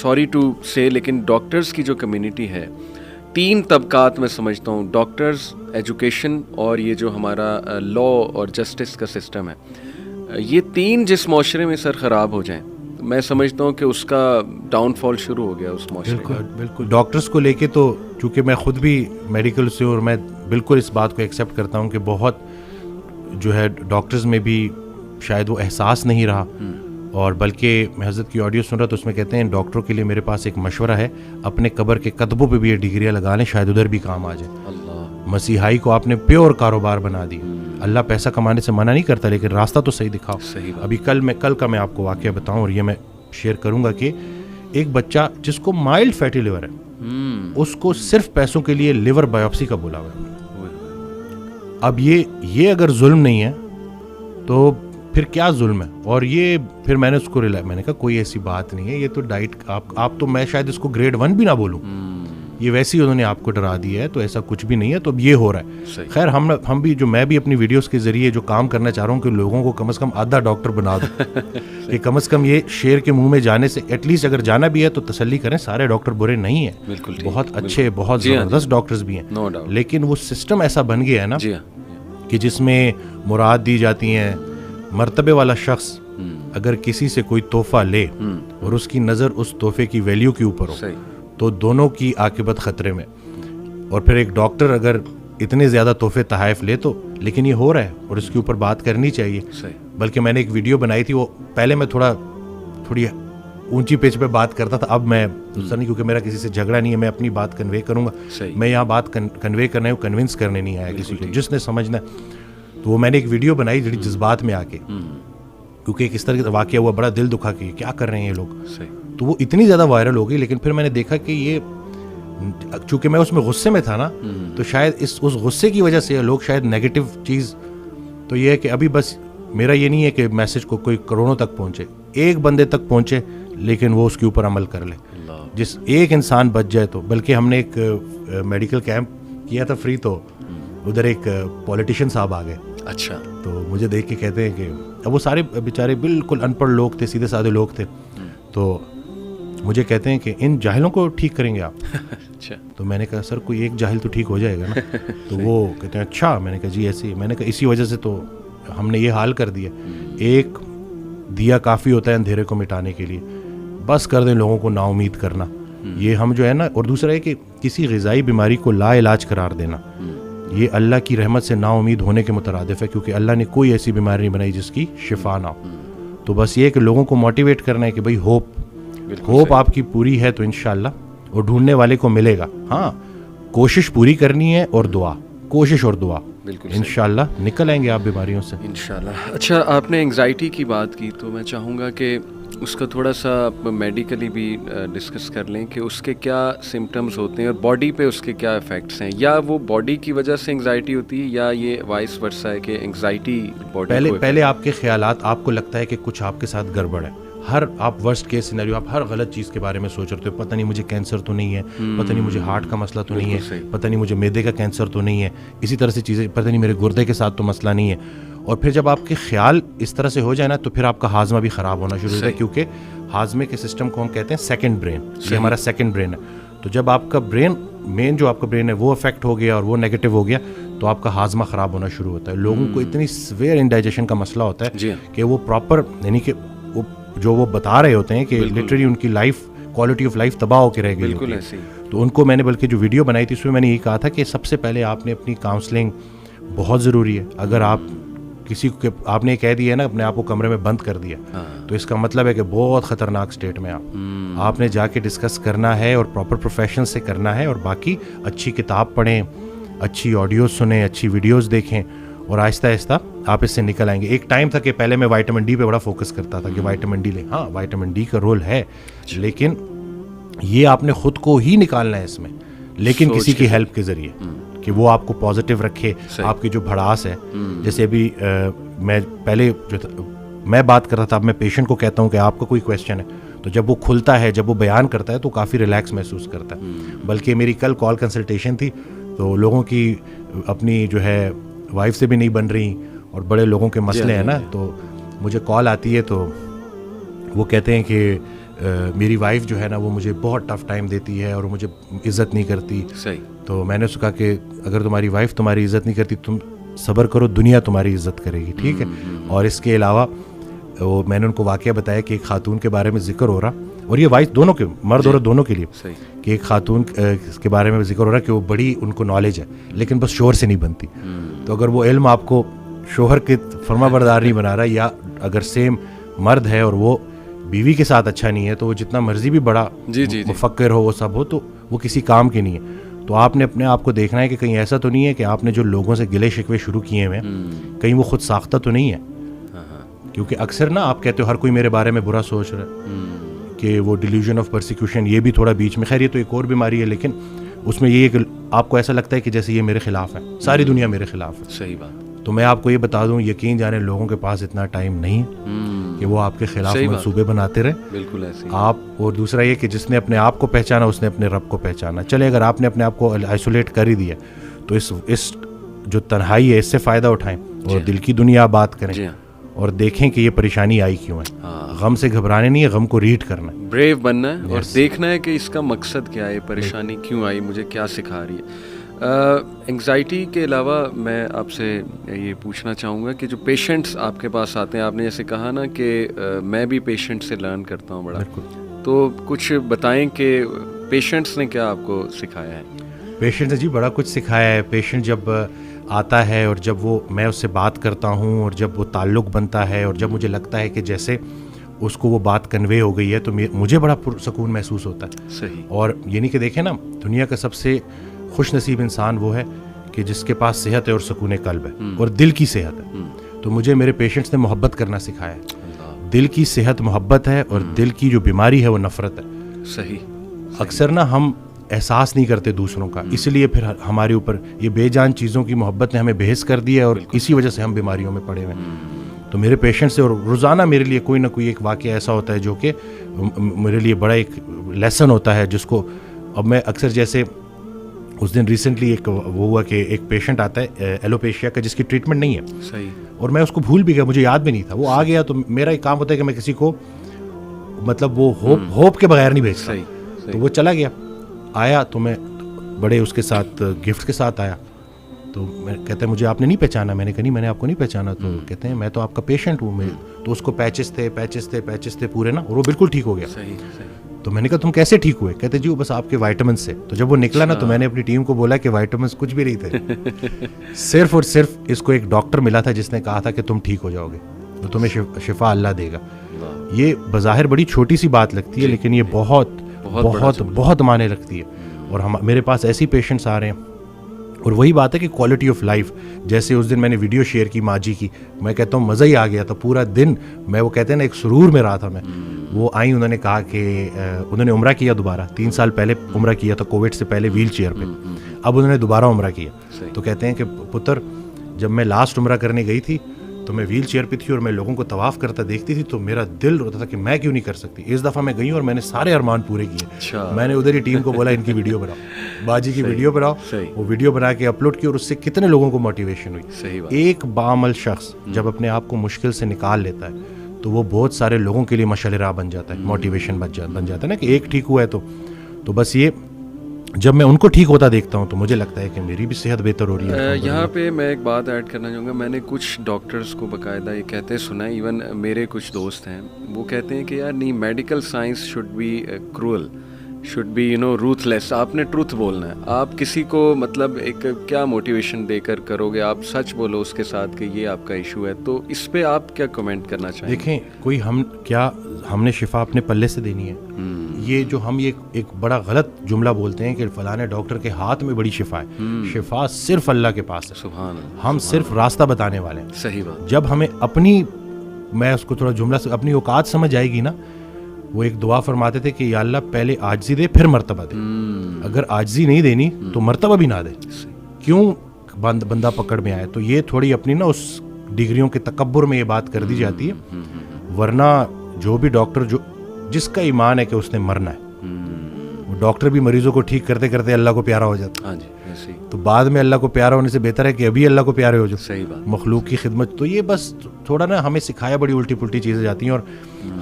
Sorry to سے لیکن doctors کی جو کمیونٹی ہے 3 طبقات میں سمجھتا ہوں, ڈاکٹرز, ایجوکیشن اور یہ جو ہمارا لا اور جسٹس کا سسٹم ہے, یہ 3 جس معاشرے میں سر خراب ہو جائیں میں سمجھتا ہوں کہ اس کا ڈاؤن فال شروع ہو گیا اس معاشرے کا. بالکل ڈاکٹرز کو لے کے تو چونکہ میں خود بھی میڈیکل سے اور میں بالکل اس بات کو ایکسیپٹ کرتا ہوں کہ بہت جو ہے ڈاکٹرز میں بھی شاید وہ احساس نہیں رہا, اور بلکہ میں حضرت کی آڈیو سن رہا تو اس میں کہتے ہیں ڈاکٹروں کے لیے میرے پاس ایک مشورہ ہے, اپنے قبر کے قدموں پہ بھی یہ ڈگریاں لگا لیں, شاید ادھر بھی کام آ جائے. مسیحائی کو آپ نے پیور کاروبار بنا دی. اللہ پیسہ کمانے سے منع نہیں کرتا لیکن راستہ تو صحیح دکھاؤ. ابھی کل کا میں آپ کو واقعہ بتاؤں اور یہ میں شیئر کروں گا کہ ایک بچہ جس کو مائلڈ فیٹی لیور ہے اس کو صرف پیسوں کے لیے لیور بایوپسی کا بولا ہوا ہے. اب یہ اگر ظلم نہیں ہے تو پھر کیا ظلم ہے؟ اور یہ پھر میں نے اس کو میں نے کہا کوئی ایسی بات نہیں ہے, یہ تو ڈائٹ آپ تو میں شاید اس کو گریڈ 1 بھی نہ بولوں, یہ ویسے ہی انہوں نے آپ کو ڈرا دیا ہے, تو ایسا کچھ بھی نہیں ہے. تو اب یہ ہو رہا ہے. خیر ہم بھی میں بھی اپنی ویڈیوز کے ذریعے جو کام کرنا چاہ رہا ہوں کہ لوگوں کو کم از کم آدھا ڈاکٹر بنا دو کہ کم از کم یہ شیر کے منہ میں جانے سے ایٹ لیسٹ اگر جانا بھی ہے تو تسلی کریں, سارے ڈاکٹر برے نہیں ہیں, بہت اچھے بہت زبردست ڈاکٹرز بھی ہیں, لیکن وہ سسٹم ایسا بن گیا ہے نا کہ جس میں مراد دی جاتی ہیں. مرتبے والا شخص اگر کسی سے کوئی تحفہ لے اور اس کی نظر اس تحفے کی ویلیو کے اوپر ہو تو دونوں کی عاقبت خطرے میں. اور پھر ایک ڈاکٹر اگر اتنے زیادہ تحفے تحائف لے تو, لیکن یہ ہو رہا ہے اور اس کے اوپر بات کرنی چاہیے. بلکہ میں نے ایک ویڈیو بنائی تھی, وہ پہلے میں تھوڑی اونچی پیچ پہ بات کرتا تھا, اب میں دوسرا نہیں, کیونکہ میرا کسی سے جھگڑا نہیں ہے, میں اپنی بات کنوے کروں گا. میں یہاں بات کنوے کرنے ہوں, کنونس کرنے نہیں آیا کسی کو, جس نے سمجھنا ہے. تو وہ میں نے ایک ویڈیو بنائی جڑی جذبات میں آ کے, کیونکہ ایک اس طرح کا واقعہ ہوا بڑا دل دکھا کہ کیا کر رہے ہیں یہ لوگ. تو وہ اتنی زیادہ وائرل ہو گئی, لیکن پھر میں نے دیکھا کہ یہ چونکہ میں اس میں غصے میں تھا نا, تو شاید اس غصے کی وجہ سے لوگ شاید نیگیٹو چیز, تو یہ ہے کہ ابھی بس میرا یہ نہیں ہے کہ میسج کو کوئی کروڑوں تک پہنچے, ایک بندے تک پہنچے لیکن وہ اس کے اوپر عمل کر لے, جس ایک انسان بچ جائے تو. بلکہ ہم نے ایک میڈیکل کیمپ کیا تھا فری, تو ادھر ایک پولیٹیشین صاحب آ گئے. اچھا. تو مجھے دیکھ کے کہتے ہیں کہ اب وہ سارے بیچارے بالکل ان پڑھ لوگ تھے, سیدھے سادے لوگ تھے, تو مجھے کہتے ہیں کہ ان جاہلوں کو ٹھیک کریں گے آپ. اچھا. تو میں نے کہا سر کوئی ایک جاہل تو ٹھیک ہو جائے گا نا. تو وہ کہتے ہیں اچھا. میں نے کہا جی ایسے ہی. میں نے کہا اسی وجہ سے تو ہم نے یہ حال کر دیا. ایک دیا کافی ہوتا ہے اندھیرے کو مٹانے کے لیے, بس کر دیں لوگوں کو نا امید کرنا. یہ ہم جو ہے نا, اور دوسرا ہے کہ کسی غذائی بیماری کو لا علاج قرار دینا, یہ اللہ کی رحمت سے نا امید ہونے کے مترادف ہے, کیونکہ اللہ نے کوئی ایسی بیماری نہیں بنائی جس کی شفا نہ ہو. تو بس یہ کہ لوگوں کو موٹیویٹ کرنا ہے کہ بھئی ہوپ آپ کی پوری ہے تو انشاءاللہ وہ ڈھونڈنے والے کو ملے گا. ہاں کوشش پوری کرنی ہے, اور دعا, کوشش اور دعا, انشاءاللہ نکل آئیں گے آپ بیماریوں سے انشاءاللہ. اچھا, آپ نے انگزائٹی کی بات کی تو میں چاہوں گا کہ اس کا تھوڑا سا میڈیکلی بھی ڈسکس کر لیں کہ اس کے کیا سمٹمز ہوتے ہیں اور باڈی پہ اس کے کیا افیکٹس ہیں, یا وہ باڈی کی وجہ سے انگزائٹی ہوتی ہے یا یہ وائس ورسا ہے کہ انگزائٹی باڈی پہلے آپ کے خیالات, آپ کو لگتا ہے کہ کچھ آپ کے ساتھ گڑبڑ ہے, آپ ورسٹ کیس سینیریو, آپ ہر غلط چیز کے بارے میں سوچ رہے ہو, پتہ نہیں مجھے کینسر تو نہیں ہے, پتہ نہیں مجھے ہارٹ کا مسئلہ تو نہیں ہے, پتہ نہیں مجھے معدے کا کینسر تو نہیں ہے, اسی طرح سے چیزیں, پتہ نہیں میرے گردے کے ساتھ تو مسئلہ نہیں ہے. اور پھر جب آپ کے خیال اس طرح سے ہو جائے نا تو پھر آپ کا ہاضمہ بھی خراب ہونا شروع ہوتا ہے, کیونکہ ہاضمے کے سسٹم کو ہم کہتے ہیں سیکنڈ برین, یہ ہمارا سیکنڈ برین ہے. تو جب آپ کا برین, مین جو آپ کا برین ہے وہ افیکٹ ہو گیا اور وہ نیگیٹو ہو گیا تو آپ کا ہاضمہ خراب ہونا شروع ہوتا ہے. لوگوں کو اتنی سویئر انڈائجیشن کا مسئلہ ہوتا ہے کہ وہ پراپر, یعنی کہ جو وہ بتا رہے ہوتے ہیں کہ لٹرلی ان کی لائف, کوالٹی آف لائف تباہ ہو کے رہ گئی. تو ان کو میں نے بلکہ جو ویڈیو بنائی تھی اس میں نے یہ کہا تھا کہ سب سے پہلے آپ نے اپنی کاؤنسلنگ بہت ضروری ہے. اگر آپ کسی کو, آپ نے کہہ دیا ہے نا اپنے آپ کو کمرے میں بند کر دیا, تو اس کا مطلب ہے کہ بہت خطرناک اسٹیٹ میں آپ نے جا کے ڈسکس کرنا ہے اور پراپر پروفیشن سے کرنا ہے. اور باقی اچھی کتاب پڑھیں, اچھی آڈیوز سنیں, اچھی ویڈیوز دیکھیں, اور آہستہ آہستہ آپ اس سے نکل آئیں گے. ایک ٹائم تھا کہ پہلے میں وائٹامن ڈی پہ بڑا فوکس کرتا تھا کہ وائٹامن ڈی لیں. ہاں وائٹامن ڈی کا رول ہے, لیکن یہ آپ نے خود کو ہی نکالنا ہے اس میں, لیکن کسی کی ہیلپ کے ذریعے, کہ وہ آپ کو پازیٹیو رکھے. آپ کی جو بھڑاس ہے, جیسے ابھی میں پہلے جو میں بات کر رہا تھا, اب میں پیشنٹ کو کہتا ہوں کہ آپ کا کوئی کویشچن ہے, تو جب وہ کھلتا ہے, جب وہ بیان کرتا ہے تو کافی ریلیکس محسوس کرتا ہے. بلکہ میری کل کال کنسلٹیشن تھی, تو لوگوں کی اپنی جو ہے وائف سے بھی نہیں بن رہی, اور بڑے لوگوں کے مسئلے ہیں نا, تو مجھے کال آتی ہے تو وہ کہتے ہیں کہ میری وائف جو ہے نا وہ مجھے بہت ٹف ٹائم دیتی ہے اور مجھے عزت نہیں کرتی. صحیح. تو میں نے اس کو کہا کہ اگر تمہاری وائف تمہاری عزت نہیں کرتی تم صبر کرو, دنیا تمہاری عزت کرے گی, ٹھیک ہے. اور اس کے علاوہ وہ میں نے ان کو واقعہ بتایا کہ ایک خاتون کے بارے میں ذکر ہو رہا, اور یہ وائف دونوں کے, مرد عورت دونوں کے لیے, کہ ایک خاتون کے بارے میں ذکر ہو رہا کہ وہ بڑی ان کو نالج ہے لیکن بس شوہر سے نہیں بنتی. تو اگر وہ علم آپ کو شوہر کے فرما بردار نہیں بنا رہا, یا اگر سیم مرد ہے اور وہ بیوی کے ساتھ اچھا نہیں ہے, تو وہ جتنا مرضی بھی بڑا مفکر ہو, وہ سب ہو, تو وہ کسی کام کی نہیں ہے. تو آپ نے اپنے آپ کو دیکھنا ہے کہ کہیں ایسا تو نہیں ہے کہ آپ نے جو لوگوں سے گلے شکوے شروع کیے ہوئے ہیں کہیں وہ خود ساختہ تو نہیں ہے. کیونکہ اکثر نا آپ کہتے ہو ہر کوئی میرے بارے میں برا سوچ رہا ہے, کہ وہ ڈیلیوژن آف پرسیکیوشن, یہ بھی تھوڑا بیچ میں, خیر یہ تو ایک اور بیماری ہے, لیکن اس میں یہ ہے کہ آپ کو ایسا لگتا ہے کہ جیسے یہ میرے خلاف ہے, ساری دنیا میرے خلاف ہے. صحیح بات. تو میں آپ کو یہ بتا دوں, یقین جانے لوگوں کے پاس اتنا ٹائم نہیں ہے کہ وہ آپ کے خلاف منصوبے بناتے رہیں. بالکل ایسے آپ. اور دوسرا یہ کہ جس نے اپنے آپ کو پہچانا اس نے اپنے رب کو پہچانا. چلے اگر آپ نے اپنے آپ کو آئسولیٹ کر ہی دیا تو اس جو تنہائی ہے اس سے فائدہ اٹھائیں اور دل کی دنیا بات کریں اور دیکھیں کہ یہ پریشانی آئی کیوں ہے. غم سے گھبرانے نہیں ہے, غم کو ریڈ کرنا ہے, بریو بننا ہے, اور دیکھنا ہے کہ اس کا مقصد کیا ہے, پریشانی کیوں آئی, مجھے کیا سکھا رہی ہے. انگزائٹی کے علاوہ میں آپ سے یہ پوچھنا چاہوں گا کہ جو پیشنٹس آپ کے پاس آتے ہیں, آپ نے جیسے کہا نا کہ میں بھی پیشنٹ سے لرن کرتا ہوں بڑا, تو کچھ بتائیں کہ پیشنٹس نے کیا آپ کو سکھایا ہے. پیشنٹ نے جی بڑا کچھ سکھایا ہے. پیشنٹ جب آتا ہے اور جب وہ میں اس سے بات کرتا ہوں اور جب وہ تعلق بنتا ہے اور جب مجھے لگتا ہے کہ جیسے اس کو وہ بات کنوے ہو گئی ہے, تو مجھے بڑا پرسکون محسوس ہوتا ہے. صحیح. اور یہ نہیں کہ دیکھیں نا, دنیا کا سب سے خوش نصیب انسان وہ ہے کہ جس کے پاس صحت ہے اور سکون قلب ہے اور دل کی صحت ہے. تو مجھے میرے پیشنٹس نے محبت کرنا سکھایا ہے. دل کی صحت محبت ہے اور دل کی جو بیماری ہے وہ نفرت ہے. صحیح. اکثر نا ہم احساس نہیں کرتے دوسروں کا, اس لیے پھر ہمارے اوپر یہ بے جان چیزوں کی محبت نے ہمیں بحث کر دیا ہے اور اسی وجہ سے ہم بیماریوں میں پڑے ہوئے ہیں. تو میرے پیشنٹ سے, اور روزانہ میرے لیے کوئی نہ کوئی ایک واقعہ ایسا ہوتا ہے جو کہ میرے لیے بڑا ایک لیسن ہوتا ہے, جس کو اب میں اکثر, جیسے اس دن ریسنٹلی ایک وہ ہوا کہ ایک پیشنٹ آتا ہے ایلوپیشیا کا جس کی ٹریٹمنٹ نہیں ہے. صحیح. اور میں اس کو بھول بھی گیا, مجھے یاد بھی نہیں تھا. وہ آ گیا تو میرا ایک کام ہوتا ہے کہ میں کسی کو مطلب وہ ہوپ کے بغیر نہیں بھیجتا. تو وہ چلا گیا, آیا تو میں بڑے اس کے ساتھ گفٹ کے ساتھ آیا. تو میں کہتے ہیں مجھے آپ نے نہیں پہچانا. میں نے کہا نہیں, میں نے آپ کو نہیں پہچانا. تو کہتے ہیں میں تو آپ کا پیشنٹ ہوں. تو اس کو پیچز تھے پورے نا, اور وہ بالکل ٹھیک ہو گیا. تو میں نے کہا تم کیسے ٹھیک ہوئے؟ کہتے جی وہ بس آپ کے وائٹامنس سے. تو جب وہ نکلا نا تو میں نے اپنی ٹیم کو بولا کہ وائٹامنس کچھ بھی نہیں تھے, صرف اور صرف اس کو ایک ڈاکٹر ملا تھا جس نے کہا تھا کہ تم ٹھیک ہو جاؤ گے, تو تمہیں شفا اللہ دے گا. یہ بظاہر بڑی چھوٹی سی بات لگتی ہے لیکن یہ بہت بہت بہت معنی رکھتی ہے. اور میرے پاس ایسی پیشنٹس آ رہے ہیں, اور وہی بات ہے کہ کوالٹی آف لائف, جیسے اس دن میں نے ویڈیو شیئر کی ماں جی کی, میں کہتا ہوں مزہ ہی آ گیا تھا پورا دن. میں وہ کہتے ہیں نا ایک سرور میں رہا تھا میں. وہ آئیں, انہوں نے کہا کہ انہوں نے عمرہ کیا دوبارہ, 3 سال پہلے عمرہ کیا تھا کووڈ سے پہلے ویل چیئر پہ, اب انہوں نے دوبارہ عمرہ کیا. تو کہتے ہیں کہ پتر جب میں لاسٹ عمرہ کرنے گئی تھی تو میں ویل چیئر پہ تھی اور میں لوگوں کو طواف کرتا دیکھتی تھی تو میرا دل روتا تھا کہ میں کیوں نہیں کر سکتی. اس دفعہ میں گئی اور میں نے سارے ارمان پورے کیے. میں نے ادھر ہی ٹیم کو بولا ان کی ویڈیو بناؤ, باجی کی ویڈیو بناؤ. وہ ویڈیو بنا کے اپلوڈ کی اور اس سے کتنے لوگوں کو موٹیویشن ہوئی. ایک بعمل شخص جب اپنے آپ کو مشکل سے نکال لیتا ہے تو وہ بہت سارے لوگوں کے لیے مشعل راہ بن جاتا ہے, موٹیویشن بن جاتا ہے نا, کہ ایک ٹھیک ہوا ہے تو بس یہ جب میں ان کو ٹھیک ہوتا دیکھتا ہوں تو مجھے لگتا ہے کہ میری بھی صحت بہتر ہو رہی ہے. یہاں پہ میں ایک بات ایڈ کرنا چاہوں گا. میں نے کچھ ڈاکٹرز کو باقاعدہ یہ کہتے سنا ہے, ایون میرے کچھ دوست ہیں وہ کہتے ہیں کہ یار نہیں, medical science should be cruel, should be ruthless لیس. آپ نے ٹروتھ بولنا ہے. آپ کسی کو مطلب ایک کیا موٹیویشن دے کر کرو گے, آپ سچ بولو اس کے ساتھ کہ یہ آپ کا ایشو ہے. تو اس پہ آپ کیا کمنٹ کرنا چاہیں؟ دیکھیں, کوئی ہم نے شفا اپنے پلے سے دینی ہے. یہ جو ہم یہ ایک بڑا غلط جملہ بولتے ہیں کہ فلانے ڈاکٹر کے ہاتھ میں بڑی شفا ہے. شفا صرف اللہ کے پاس ہے. سبحان اللہ. ہم صرف راستہ بتانے والے ہیں. صحیح بات. جب ہمیں اپنی, میں اس کو تھوڑا جملہ سے, اپنی اوقات سمجھ آئے گی نا, وہ ایک دعا فرماتے تھے کہ یا اللہ پہلے عاجزی دے پھر مرتبہ دے. اگر عاجزی نہیں دینی تو مرتبہ بھی نہ دے. کیوں بندہ پکڑ میں آئے. تو یہ تھوڑی اپنی نا اس ڈگریوں کے تکبر میں یہ بات کر دی جاتی ہے. ورنہ جو بھی ڈاکٹر جس کا ایمان ہے کہ اس نے مرنا ہے, وہ ڈاکٹر بھی مریضوں کو ٹھیک کرتے کرتے اللہ کو پیارا ہو جاتا ہے. تو بعد میں اللہ کو پیارا ہونے سے بہتر ہے کہ ابھی اللہ کو پیارے ہو جاؤ. صحیح بات. مخلوق کی خدمت. تو یہ بس تھوڑا نا ہمیں سکھایا بڑی الٹی پلٹی چیزیں جاتی ہیں. اور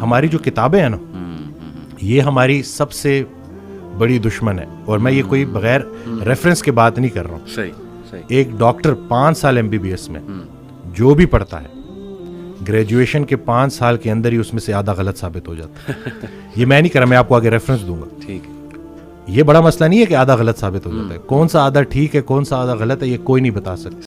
ہماری جو کتابیں ہیں نا یہ ہماری سب سے بڑی دشمن ہے. اور میں یہ کوئی بغیر ریفرنس کے بات نہیں کر رہا ہوں. صحیح صحیح. ایک ڈاکٹر 5 سال MBBS میں جو بھی پڑھتا ہے, گریجویشن کے 5 سال کے اندر ہی اس میں سے آدھا غلط ثابت ہو جاتا ہے. یہ میں نہیں کر رہا, میں آپ کو آگے ریفرنس دوں گا. ٹھیک. یہ بڑا مسئلہ نہیں ہے کہ آدھا غلط ثابت ہو جاتا ہے. کون سا آدھا ٹھیک ہے, کون سا آدھا غلط ہے, یہ کوئی نہیں بتا سکتا.